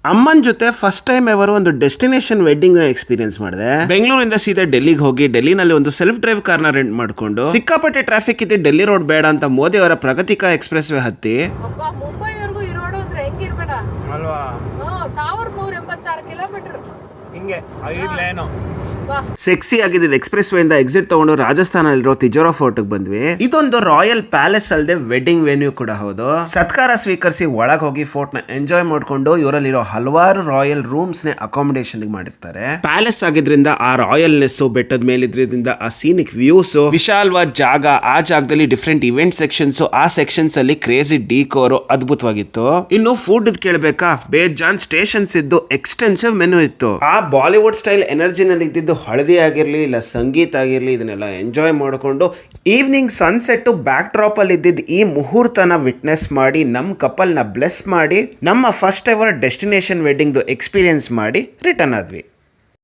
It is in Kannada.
ಅಮ್ಮನ ಜೊತೆ ಫಸ್ಟ್ ಟೈಮ್ ಎವರ್ ಒಂದು ಡೆಸ್ಟಿನೇಷನ್ ವೆಡ್ಡಿಂಗ್ ಎಕ್ಸ್ಪೀರಿಯನ್ಸ್ ಮಾಡಿದೆ. ಬೆಂಗಳೂರಿಂದ ಸೀದಾ ಡೆಲ್ಲಿಗೆ ಹೋಗಿ ಡೆಲ್ಲಿನಲ್ಲಿ ಒಂದು ಸೆಲ್ಫ್ ಡ್ರೈವ್ ಕಾರ್ನ ರೆಂಟ್ ಮಾಡ್ಕೊಂಡು ಸಿಕ್ಕಾಪಟ್ಟೆ ಟ್ರಾಫಿಕ್ ಇದೆ, ಡೆಲ್ಲಿ ರೋಡ್ ಬೇಡ ಅಂತ ಮೋದಿ ಅವರ ಪ್ರಗತಿಕಾ ಎಕ್ಸ್ಪ್ರೆಸ್ ವೇ ಹತ್ತಿ ಮುಂಬೈವರೆಗೂ ಈ ರೋಡ್ ಅಂದ್ರೆ ಹೆಂಗಿರ್ಬೇಡ ಅಲ್ವಾ? 1186 ಕಿಲೋಮೀಟರ್ ಹಿಂಗೆ 5 ಲೇನು. ಸೆಕ್ಸಿ ಆಗಿದ್ದ ಎಕ್ಸ್ಪ್ರೆಸ್ ವೇ ಇಂದ ಎಕ್ಸಿಟ್ ತಗೊಂಡು ರಾಜಸ್ಥಾನಲ್ಲಿರೋ ತಿಜೋರಾ ಫೋರ್ಟ್ ಬಂದ್ವಿ. ಇದೊಂದು ರಾಯಲ್ ಪ್ಯಾಲೇಸ್ ಅಲ್ಲದೆ ವೆಡ್ಡಿಂಗ್ ವೆನ್ಯೂ ಕೂಡ ಹೌದು. ಸತ್ಕಾರ ಸ್ವೀಕರಿಸಿ ಒಳಗೆ ಹೋಗಿ ಫೋರ್ಟ್ ನ ಎಂಜಾಯ್ ಮಾಡ್ಕೊಂಡು ಇವರಲ್ಲಿರೋ ಹಲವಾರು ರಾಯಲ್ ರೂಮ್ಸ್ ನೇ ಅಕಾಮಿಡೇಷನ್ ಮಾಡಿರ್ತಾರೆ. ಪ್ಯಾಲೇಸ್ ಆಗಿದ್ರಿಂದ ಆ ರಾಯಲ್ನೆಸ್, ಬೆಟ್ಟದ ಮೇಲಿದ್ರಿಂದ ಆ ಸೀನಿಕ್ ವ್ಯೂಸ್, ವಿಶಾಲವಾದ ಜಾಗ, ಆ ಜಾಗದಲ್ಲಿ ಡಿಫ್ರೆಂಟ್ ಇವೆಂಟ್ ಸೆಕ್ಷನ್ಸ್, ಆ ಸೆಕ್ಷನ್ಸ್ ಅಲ್ಲಿ ಕ್ರೇಜಿ ಡಿಕೋರ್ ಅದ್ಭುತವಾಗಿತ್ತು. ಇನ್ನು ಫುಡ್ ಕೇಳಬೇಕಾ, ಬೇಜಾನ್ ಸ್ಟೇಷನ್ಸ್ ಇದ್ದು ಎಕ್ಸ್ಟೆನ್ಸಿವ್ ಮೆನು ಇತ್ತು. ಆ ಬಾಲಿವುಡ್ ಸ್ಟೈಲ್ ಎನರ್ಜಿನಲ್ಲಿ ಇದ್ದಿದ್ದು ಹಳದಿ ಆಗಿರ್ಲಿ ಇಲ್ಲ ಸಂಗೀತ ಆಗಿರ್ಲಿ ಇದನ್ನೆಲ್ಲ ಎಂಜಾಯ್ ಮಾಡಿಕೊಂಡು ಈವ್ನಿಂಗ್ ಸನ್ಸೆಟ್ ಬ್ಯಾಕ್ ಡ್ರಾಪ್ ಅಲ್ಲಿ ಇದ್ದಿದ್ದು ಈ ಮುಹೂರ್ತನ ವಿಟ್ನೆಸ್ ಮಾಡಿ ನಮ್ಮ ಕಪಲ್ ನ ಬ್ಲೆಸ್ ಮಾಡಿ ನಮ್ಮ first ever destination wedding experience ಮಾಡಿ ರಿಟರ್ನ್ ಆದ್ವಿ.